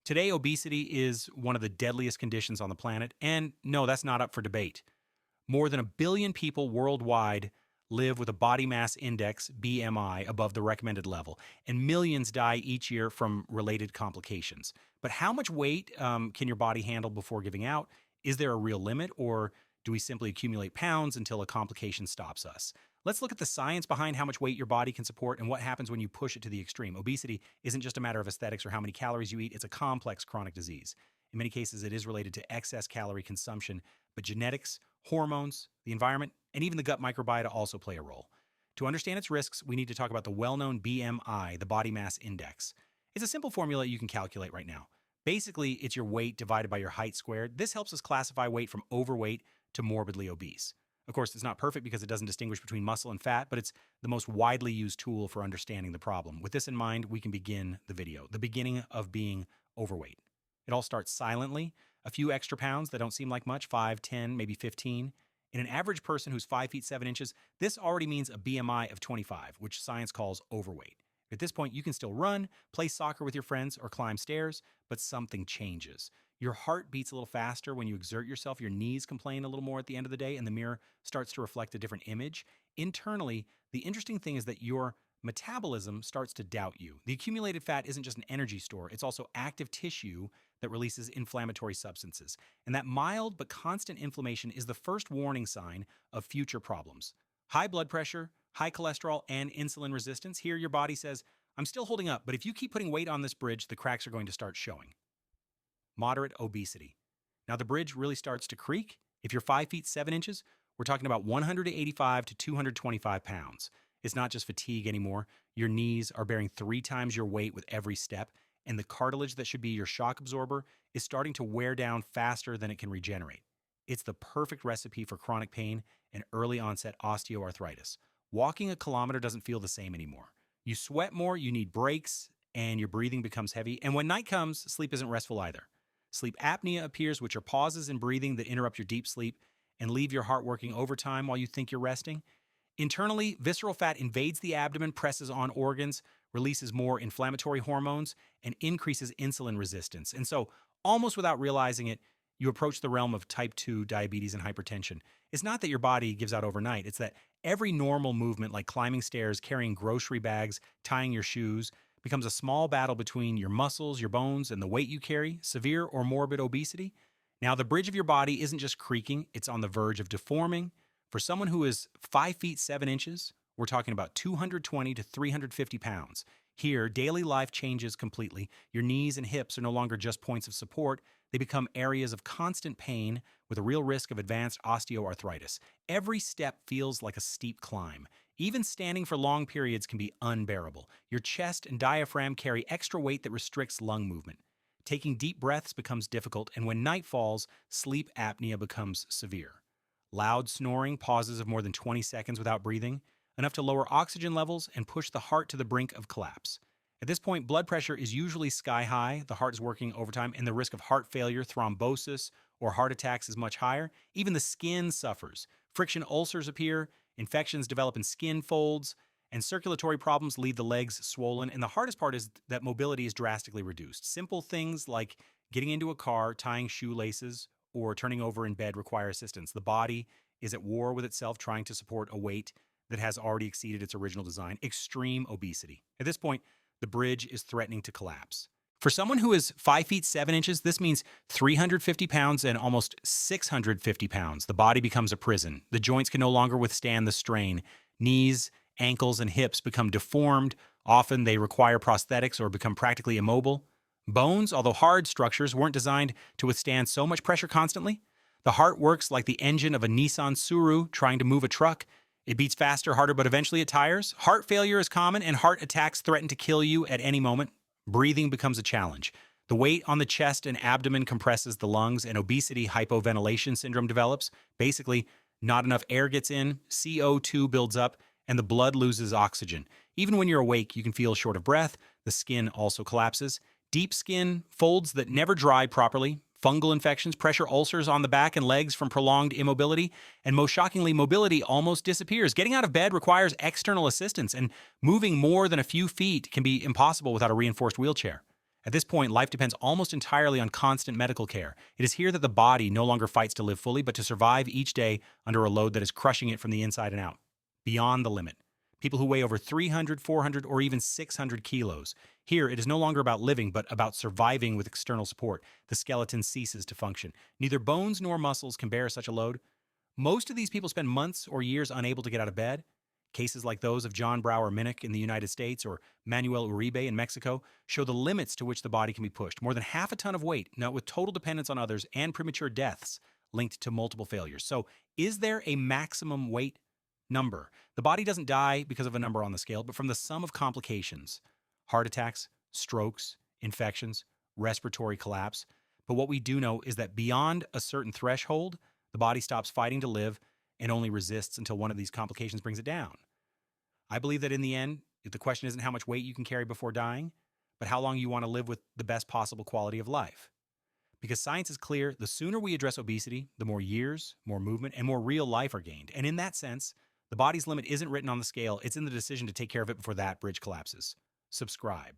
Today, obesity is one of the deadliest conditions on the planet, and no, that's not up for debate. More than a billion people worldwide live with a body mass index, BMI, above the recommended level, and millions die each year from related complications. But how much weight can your body handle before giving out? Is there a real limit, or do we simply accumulate pounds until a complication stops us? Let's look at the science behind how much weight your body can support and what happens when you push it to the extreme. Obesity isn't just a matter of aesthetics or how many calories you eat, it's a complex chronic disease. In many cases, it is related to excess calorie consumption, but genetics, hormones, the environment, and even the gut microbiota also play a role. To understand its risks, we need to talk about the well-known BMI, the body mass index. It's a simple formula you can calculate right now. Basically, it's your weight divided by your height squared. This helps us classify weight from overweight to morbidly obese. Of course, it's not perfect because it doesn't distinguish between muscle and fat, but it's the most widely used tool for understanding the problem. With this in mind, we can begin the video, the beginning of being overweight. It all starts silently, a few extra pounds that don't seem like much, 5, 10, maybe 15. In an average person who's 5 feet 7 inches, this already means a BMI of 25, which science calls overweight. At this point, you can still run, play soccer with your friends, or climb stairs, but something changes. Your heart beats a little faster when you exert yourself, your knees complain a little more at the end of the day, and the mirror starts to reflect a different image. Internally, the interesting thing is that your metabolism starts to doubt you. The accumulated fat isn't just an energy store, it's also active tissue that releases inflammatory substances. And that mild but constant inflammation is the first warning sign of future problems. High blood pressure, high cholesterol, and insulin resistance. Here, your body says, I'm still holding up, but if you keep putting weight on this bridge, the cracks are going to start showing. Moderate obesity. Now, the bridge really starts to creak. If you're 5 feet 7 inches, we're talking about 185 to 225 pounds. It's not just fatigue anymore. Your knees are bearing 3 times your weight with every step, and the cartilage that should be your shock absorber is starting to wear down faster than it can regenerate. It's the perfect recipe for chronic pain and early onset osteoarthritis. Walking a kilometer doesn't feel the same anymore. You sweat more, you need breaks, and your breathing becomes heavy. And when night comes, sleep isn't restful either. Sleep apnea appears, which are pauses in breathing that interrupt your deep sleep and leave your heart working overtime while you think you're resting. Internally, visceral fat invades the abdomen, presses on organs, releases more inflammatory hormones, and increases insulin resistance. And so, almost without realizing it, you approach the realm of type 2 diabetes and hypertension. It's not that your body gives out overnight. It's that every normal movement, like climbing stairs, carrying grocery bags, tying your shoes, becomes a small battle between your muscles, your bones, and the weight you carry. Severe or morbid obesity. Now, the bridge of your body isn't just creaking, it's on the verge of deforming. For someone who is 5 feet 7 inches, we're talking about 220 to 350 pounds. Here, daily life changes completely. Your knees and hips are no longer just points of support. They become areas of constant pain with a real risk of advanced osteoarthritis. Every step feels like a steep climb. Even standing for long periods can be unbearable. Your chest and diaphragm carry extra weight that restricts lung movement. Taking deep breaths becomes difficult, and when night falls, sleep apnea becomes severe. Loud snoring, pauses of more than 20 seconds without breathing, enough to lower oxygen levels and push the heart to the brink of collapse. At this point, blood pressure is usually sky high, the heart is working overtime, and the risk of heart failure, thrombosis, or heart attacks is much higher. Even the skin suffers. Friction ulcers appear, infections develop in skin folds, and circulatory problems leave the legs swollen. And the hardest part is that mobility is drastically reduced. Simple things like getting into a car, tying shoelaces, or turning over in bed require assistance. The body is at war with itself, trying to support a weight that has already exceeded its original design. Extreme obesity. At this point, the bridge is threatening to collapse. For someone who is 5 feet 7 inches, this means 350 pounds and almost 650 pounds. The body becomes a prison. The joints can no longer withstand the strain. Knees, ankles, and hips become deformed. Often they require prosthetics or become practically immobile. Bones, although hard structures, weren't designed to withstand so much pressure constantly. The heart works like the engine of a Nissan Suru trying to move a truck. It beats faster, harder, but eventually it tires. Heart failure is common, and heart attacks threaten to kill you at any moment. Breathing becomes a challenge. The weight on the chest and abdomen compresses the lungs, and obesity hypoventilation syndrome develops. Basically, not enough air gets in, CO2 builds up, and the blood loses oxygen. Even when you're awake, you can feel short of breath. The skin also collapses. Deep skin folds that never dry properly, fungal infections, pressure ulcers on the back and legs from prolonged immobility, and most shockingly, mobility almost disappears. Getting out of bed requires external assistance, and moving more than a few feet can be impossible without a reinforced wheelchair. At this point, life depends almost entirely on constant medical care. It is here that the body no longer fights to live fully, but to survive each day under a load that is crushing it from the inside and out, beyond the limit. People who weigh over 300, 400, or even 600 kilos. Here, it is no longer about living, but about surviving with external support. The skeleton ceases to function. Neither bones nor muscles can bear such a load. Most of these people spend months or years unable to get out of bed. Cases like those of John Brower Minnick in the United States or Manuel Uribe in Mexico show the limits to which the body can be pushed. More than half a ton of weight, now with total dependence on others and premature deaths linked to multiple failures. So, is there a maximum weight number? The body doesn't die because of a number on the scale, but from the sum of complications: heart attacks, strokes, infections, respiratory collapse. But what we do know is that beyond a certain threshold, the body stops fighting to live and only resists until one of these complications brings it down. I believe that in the end, the question isn't how much weight you can carry before dying, but how long you want to live with the best possible quality of life. Because science is clear, the sooner we address obesity, the more years, more movement, and more real life are gained. And in that sense, the body's limit isn't written on the scale, it's in the decision to take care of it before that bridge collapses. Subscribe.